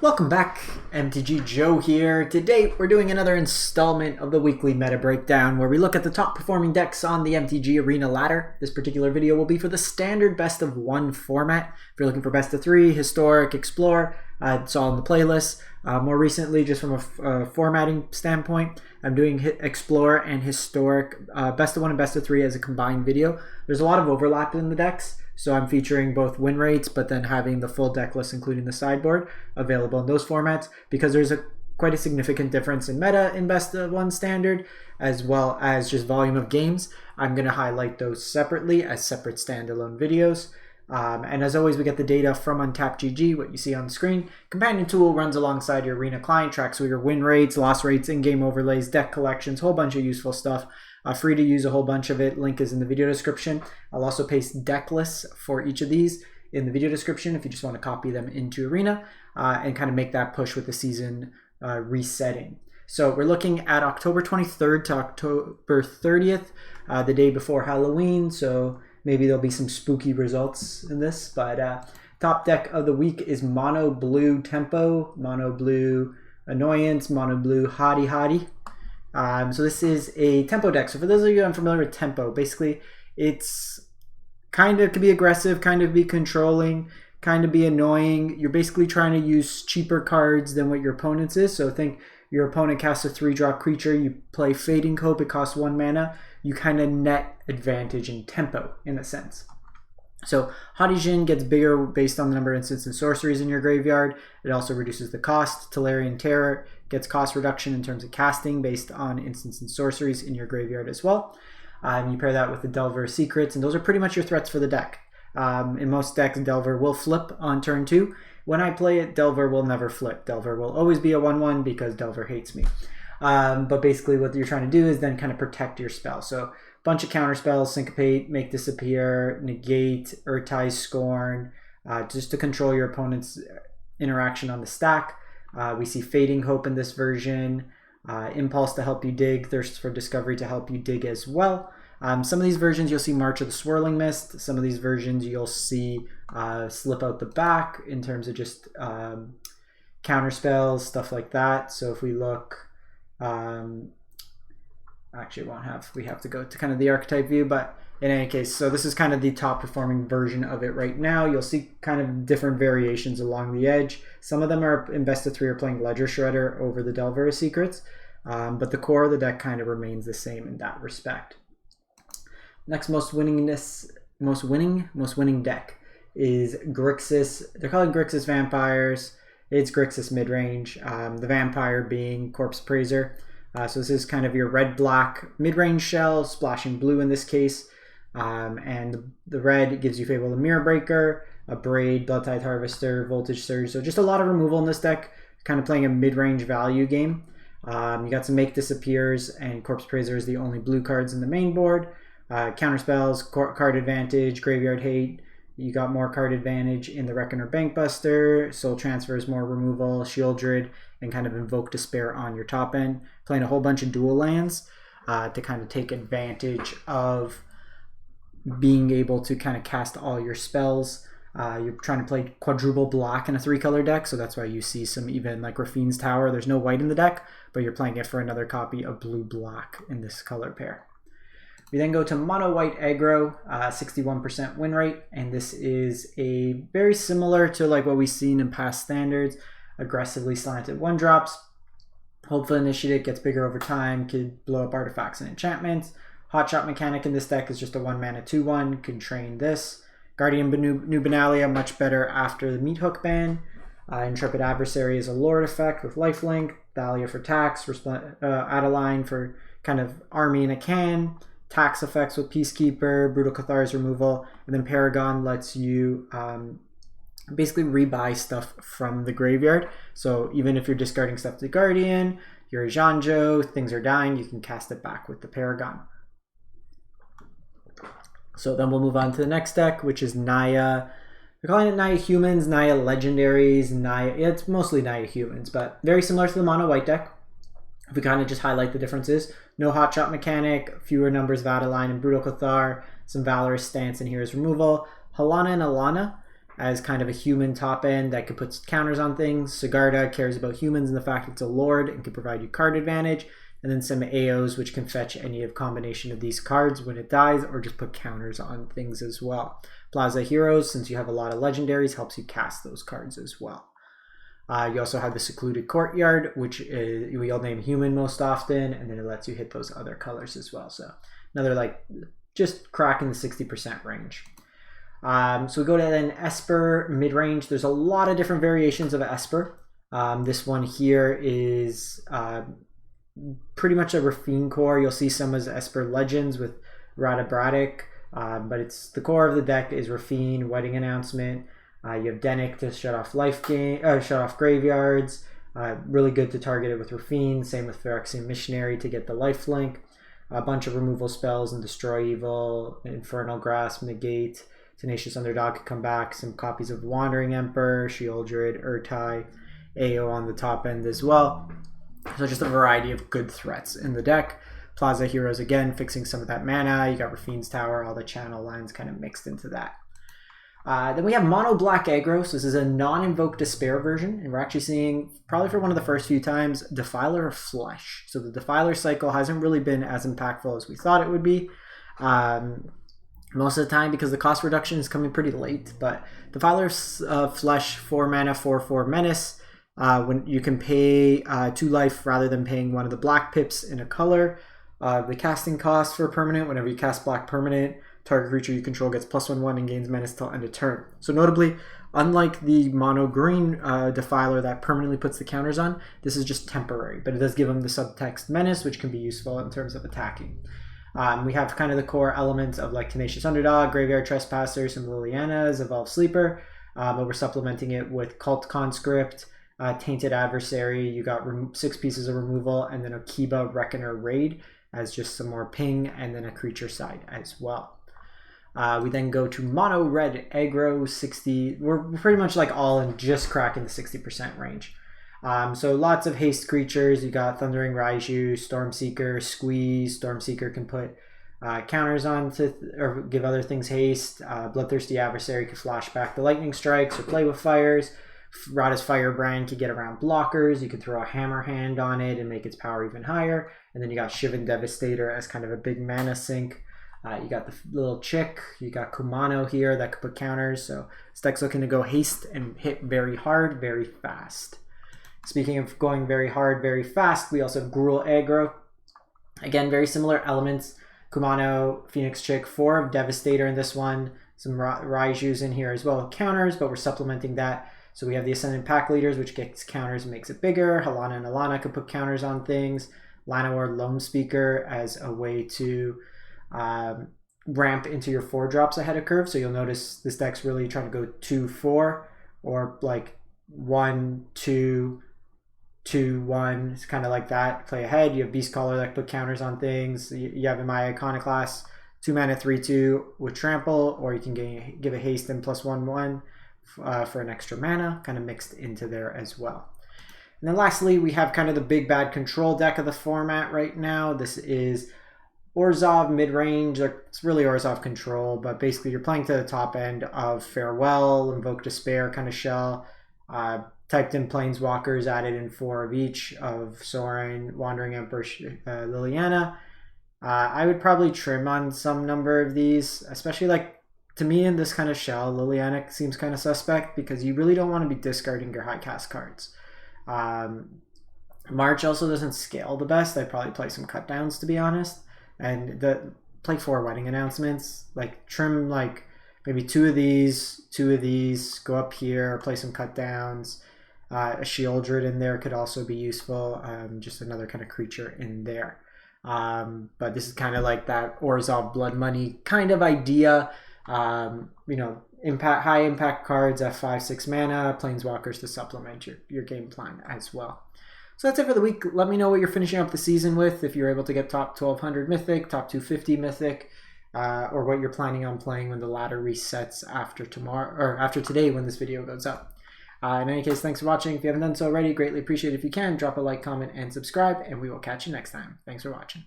Welcome back, MTG Joe here. Today we're doing another installment of the weekly meta breakdown where we look at the top performing decks on the MTG Arena ladder. This particular video will be for the standard best of one format. If you're looking for best of three, historic, explore, it's all in the playlist. More recently, just from a formatting standpoint, I'm doing explore and historic, best of one and best of three as a combined video. There's a lot of overlap in the decks. So I'm featuring both win rates, but then having the full deck list, including the sideboard, available in those formats because there's quite a significant difference in meta in best of one standard, as well as just volume of games. I'm going to highlight those separately as separate standalone videos. And as always, we get the data from UntappedGG, what you see on the screen. Companion tool runs alongside your Arena client, tracks your win rates, loss rates, in-game overlays, deck collections, whole bunch of useful stuff. Free to use a whole bunch of it. Link is in the video description. I'll also paste deck lists for each of these in the video description if you just want to copy them into Arena and kind of make that push with the season resetting. So we're looking at October 23rd to October 30th, the day before Halloween. So maybe there'll be some spooky results in this. But top deck of the week is Mono Blue Tempo, Mono Blue Annoyance, Mono Blue Hottie Hottie. So this is a tempo deck. So for those of you unfamiliar with tempo, basically it's kind of could be aggressive, kind of be controlling, kind of be annoying. You're basically trying to use cheaper cards than what your opponent's is. So think your opponent casts a 3-drop creature, you play Fading Cope, it costs 1 mana. You kind of net advantage in tempo in a sense. So Hottie Jin gets bigger based on the number of instants and sorceries in your graveyard. It also reduces the cost. Tolarian Terror gets cost reduction in terms of casting based on instants and sorceries in your graveyard as well. You pair that with the Delver Secrets, and those are pretty much your threats for the deck. In most decks, Delver will flip on turn 2. When I play it, Delver will never flip. Delver will always be a 1/1 because Delver hates me. But basically what you're trying to do is then kind of protect your spell. So bunch of counter spells: Syncopate, Make Disappear, Negate, Urtai's Scorn, just to control your opponent's interaction on the stack. We see Fading Hope in this version, Impulse to help you dig, Thirst for Discovery to help you dig as well. Some of these versions you'll see March of the Swirling Mist. Some of these versions you'll see Slip Out the Back in terms of just counter spells, stuff like that. So if we look, actually we have to go to kind of the archetype view, but in any case, so this is kind of the top performing version of it right now. You'll see kind of different variations along the edge. Some of them are in best of 3 are playing Ledger Shredder over the Delver Secrets, but the core of the deck kind of remains the same in that respect. Next most winning deck is Grixis. They're calling Grixis Vampires. It's Grixis midrange, the vampire being Corpse Praiser. So this is kind of your red-black mid-range shell, splashing blue in this case. And the red gives you Fable the Mirror Breaker, a Braid, Bloodtide Harvester, Voltage Surge. So just a lot of removal in this deck, kind of playing a mid-range value game. You got some Make Disappears, and Corpse Praiser is the only blue cards in the main board. Counter spells, card advantage, Graveyard Hate. You got more card advantage in the Reckoner Bankbuster, Soul Transfers, more removal, Shieldred, and kind of Invoke Despair on your top end. Playing a whole bunch of dual lands to kind of take advantage of being able to kind of cast all your spells. You're trying to play quadruple black in a 3-color deck, so that's why you see some even like Rafine's Tower. There's no white in the deck, but you're playing it for another copy of blue-black in this color pair. We then go to Mono White Aggro, 61% win rate, and this is a very similar to like what we've seen in past standards. Aggressively slanted 1-drops. Hopeful Initiate gets bigger over time, could blow up artifacts and enchantments. Hotshot mechanic in this deck is just a 1-mana 2/1, can train this. Guardian Nubenalia, much better after the Meat Hook ban. Intrepid Adversary is a Lord effect with lifelink. Thalia for tax, Adeline for kind of army in a can. Tax effects with Peacekeeper, Brutal Cathar's removal, and then Paragon lets you basically rebuy stuff from the graveyard. So even if you're discarding stuff to Guardian, you're a Janjo, things are dying, you can cast it back with the Paragon. So then we'll move on to the next deck, which is Naya. They're calling it Naya Humans, Naya Legendaries, it's mostly Naya Humans, but very similar to the Mono White deck. If we kind of just highlight the differences, no Hotshot mechanic, fewer numbers of Adeline and Brutal Cathar, some Valorous Stance and Hero's Removal. Halana and Alana as kind of a human top end that could put counters on things. Sigarda cares about humans and the fact it's a lord and can provide you card advantage. And then some AOs, which can fetch any of combination of these cards when it dies, or just put counters on things as well. Plaza Heroes, since you have a lot of legendaries, helps you cast those cards as well. You also have the Secluded Courtyard, which we all name human most often, and then it lets you hit those other colors as well. So another like just cracking the 60% range. So we go to then Esper mid-range. There's a lot of different variations of Esper. This one here is pretty much a Rafine core. You'll see some as Esper Legends with Rada Braddock, but it's the core of the deck is Rafine, Wedding Announcement. You have Denick to shut off shut off graveyards. Really good to target it with Rafine. Same with Phyrexian Missionary to get the lifelink. A bunch of removal spells and Destroy Evil, Infernal Grasp, Negate, Tenacious Underdog could come back. Some copies of Wandering Emperor, Sheoldred, Urtai, AO on the top end as well. So just a variety of good threats in the deck. Plaza Heroes again, fixing some of that mana. You got Rafine's Tower, all the channel lines kind of mixed into that. Then we have Mono Black Aggro. So this is a non-invoke Despair version, and we're actually seeing, probably for one of the first few times, Defiler of Flesh. So the Defiler cycle hasn't really been as impactful as we thought it would be. Most of the time, because the cost reduction is coming pretty late, but Defiler of Flesh, 4 mana, 4/4 Menace. When you can pay 2 life rather than paying one of the black pips in a color. The casting cost for a permanent, whenever you cast black permanent, target creature you control gets +1/1 and gains menace till end of turn. So notably, unlike the mono green Defiler that permanently puts the counters on, this is just temporary, but it does give them the subtext menace, which can be useful in terms of attacking. We have kind of the core elements of like Tenacious Underdog, Graveyard Trespasser, some Liliana's, Evolved Sleeper, but we're supplementing it with Cult Conscript, Tainted Adversary. You got 6 pieces of removal, and then a Kiba Reckoner Raid as just some more ping, and then a creature side as well. We then go to Mono Red Aggro 60. We're pretty much like all in just cracking the 60% range. So lots of haste creatures. You got Thundering Raiju, Stormseeker, Squeeze. Stormseeker can put counters on or give other things haste. Bloodthirsty Adversary can flash back the lightning strikes or play with fires. Rada's Firebrand can get around blockers. You can throw a Hammer Hand on it and make its power even higher. And then you got Shivan Devastator as kind of a big mana sink. You got the little chick. You got Kumano here that could put counters. So this deck's looking to go haste and hit very hard, very fast. Speaking of going very hard, very fast, we also have Gruul Aggro. Again, very similar elements. Kumano, Phoenix Chick, 4 of Devastator in this one. Some Raiju's in here as well, counters, but we're supplementing that. So we have the Ascendant Pack Leaders, which gets counters and makes it bigger. Halana and Alana could put counters on things. Llanowar Lone Speaker as a way to ramp into your 4 drops ahead of curve. So you'll notice this deck's really trying to go 2-4 or like 1-2. 2-1, it's kind of like that. Play ahead. You have Beast Caller that put counters on things. You have in my Iconoclast 2 mana 3/2 with Trample, or you can give a haste and +1/1 for an extra mana, kind of mixed into there as well. And then lastly, we have kind of the big bad control deck of the format right now. This is Orzhov mid-range. It's really Orzhov control, but basically you're playing to the top end of Farewell, Invoke Despair kind of shell. Typed in Planeswalkers, added in 4 of each of Sorin, Wandering Emperor, Liliana. I would probably trim on some number of these, especially like, to me in this kind of shell, Liliana seems kind of suspect because you really don't want to be discarding your high cast cards. March also doesn't scale the best. I'd probably play some cut downs, to be honest. And play 4 Wedding Announcements, like trim like maybe 2 of these, go up here, play some cut downs. A Sheoldred in there could also be useful, just another kind of creature in there. But this is kind of like that Orzhov Blood Money kind of idea. You know, high impact cards at 5-6 mana, Planeswalkers to supplement your game plan as well. So that's it for the week. Let me know what you're finishing up the season with, if you're able to get top 1200 Mythic, top 250 Mythic, or what you're planning on playing when the ladder resets after tomorrow, or after today when this video goes up. In any case, thanks for watching. If you haven't done so already, greatly appreciate it if you can. Drop a like, comment, and subscribe, and we will catch you next time. Thanks for watching.